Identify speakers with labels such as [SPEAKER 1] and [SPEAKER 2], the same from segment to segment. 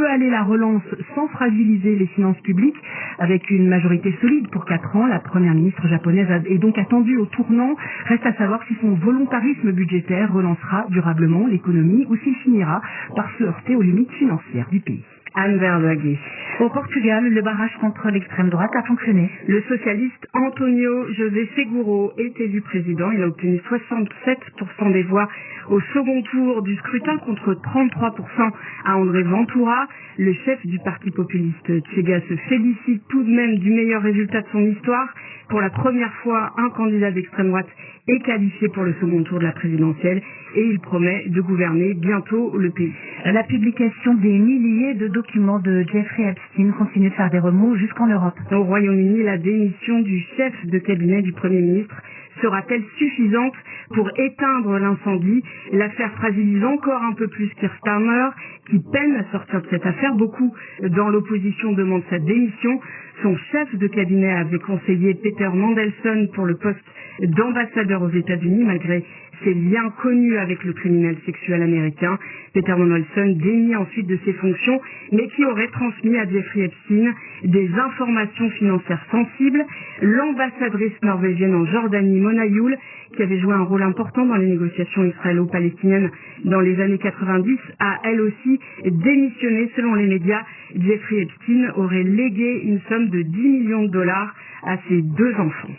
[SPEAKER 1] peut aller la relance sans fragiliser les finances publiques? Avec une majorité solide pour 4 ans, la première ministre japonaise est donc attendue au tournant. Reste à savoir si son volontarisme budgétaire relancera durablement l'économie ou s'il finira par se heurter aux limites financières du pays.
[SPEAKER 2] Anne Verdoaguet. Au Portugal, le barrage contre l'extrême droite a fonctionné.
[SPEAKER 3] Le socialiste António José Seguro est élu président. Il a obtenu 67% des voix au second tour du scrutin contre 33% à André Ventura. Le chef du parti populiste Chega se félicite tout de même du meilleur résultat de son histoire. Pour la première fois, un candidat d'extrême droite est qualifié pour le second tour de la présidentielle et il promet de gouverner bientôt le pays.
[SPEAKER 2] La publication des milliers de documents de Jeffrey Epstein continue de faire des remous jusqu'en Europe.
[SPEAKER 3] Au Royaume-Uni, la démission du chef de cabinet du Premier ministre sera-t-elle suffisante pour éteindre l'incendie? L'affaire fragilise encore un peu plus Keir Starmer, qui peine à sortir de cette affaire. Beaucoup dans l'opposition demandent sa démission. Son chef de cabinet avait conseillé Peter Mandelson pour le poste d'ambassadeur aux États-Unis, malgré ses liens connus avec le criminel sexuel américain. Peter Mandelson démis ensuite de ses fonctions, mais qui aurait transmis à Jeffrey Epstein des informations financières sensibles. L'ambassadrice norvégienne en Jordanie, Mona Juul, qui avait joué un rôle important dans les négociations israélo-palestiniennes dans les années 90, a elle aussi démissionné. Selon les médias, Jeffrey Epstein aurait légué une somme de 10 millions de dollars à ses 2 enfants.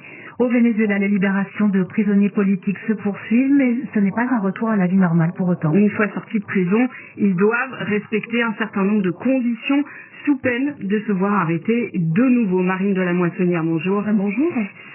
[SPEAKER 2] Au Venezuela, la libération de prisonniers politiques se poursuit, mais ce n'est pas un retour à la vie normale pour autant.
[SPEAKER 3] Une fois sortis de prison, ils doivent respecter un certain nombre de conditions sous peine de se voir arrêtés de nouveau. Marine de la Moissonnière, bonjour.
[SPEAKER 1] Bonjour.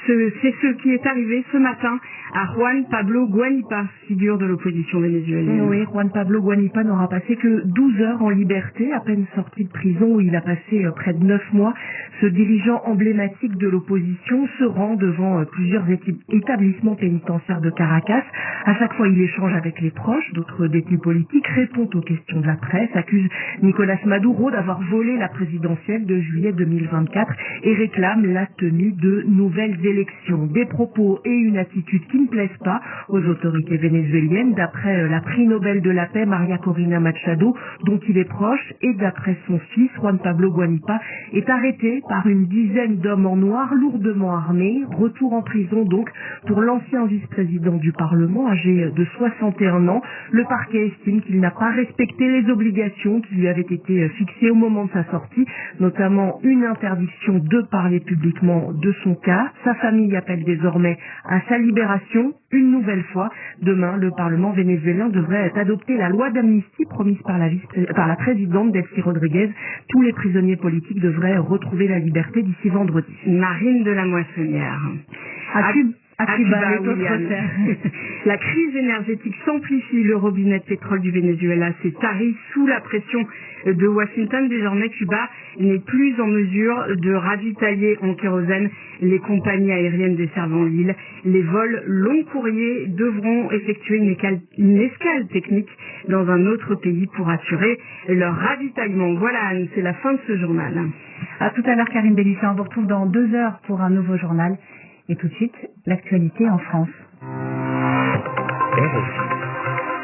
[SPEAKER 3] C'est ce qui est arrivé ce matin à Juan Pablo Guanipa, figure de l'opposition vénézuélienne.
[SPEAKER 1] Oui, Juan Pablo Guanipa n'aura passé que 12 heures en liberté, à peine sorti de prison où il a passé près de 9 mois. Ce dirigeant emblématique de l'opposition se rend devant plusieurs établissements pénitentiaires de Caracas. À chaque fois, il échange avec les proches d'autres détenus politiques, répond aux questions de la presse, accuse Nicolas Maduro d'avoir volé la présidentielle de juillet 2024 et réclame la tenue de nouvelles élections. Des propos et une attitude qui ne plaisent pas aux autorités vénézuéliennes, d'après la prix Nobel de la paix Maria Corina Machado, dont il est proche, et d'après son fils, Juan Pablo Guanipa, est arrêté par une dizaine d'hommes en noir lourdement armés. Retour en prison donc pour l'ancien vice-président du Parlement, âgé de 61 ans. Le parquet estime qu'il n'a pas respecté les obligations qui lui avaient été fixées au moment de sa sortie, notamment une interdiction de parler publiquement de son cas. Sa famille appelle désormais à sa libération. Une nouvelle fois, demain, le Parlement vénézuélien devrait adopter la loi d'amnistie promise par la présidente Delcy Rodriguez. Tous les prisonniers politiques devraient retrouver la liberté d'ici vendredi.
[SPEAKER 3] Marine de la Moissonnière.
[SPEAKER 1] À Cuba,
[SPEAKER 3] La crise énergétique s'amplifie. Le robinet de pétrole du Venezuela s'est tari sous la pression de Washington. Désormais, Cuba n'est plus en mesure de ravitailler en kérosène les compagnies aériennes desservant l'île. Les vols long courriers devront effectuer une escale technique dans un autre pays pour assurer leur ravitaillement. Voilà, Anne, c'est la fin de ce journal.
[SPEAKER 2] À tout à l'heure, Karine Bélissin. On vous retrouve dans 2 heures pour un nouveau journal. Et tout de suite, l'actualité en France.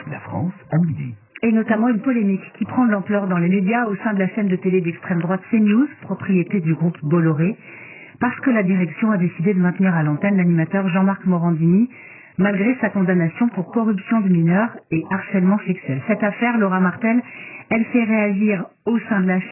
[SPEAKER 4] La France à midi.
[SPEAKER 2] Et notamment une polémique qui prend de l'ampleur dans les médias au sein de la chaîne de télé d'extrême droite CNews, propriété du groupe Bolloré, parce que la direction a décidé de maintenir à l'antenne l'animateur Jean-Marc Morandini, malgré sa condamnation pour corruption de mineurs et harcèlement sexuel. Cette affaire, Laura Martel, elle fait réagir au sein de la chaîne.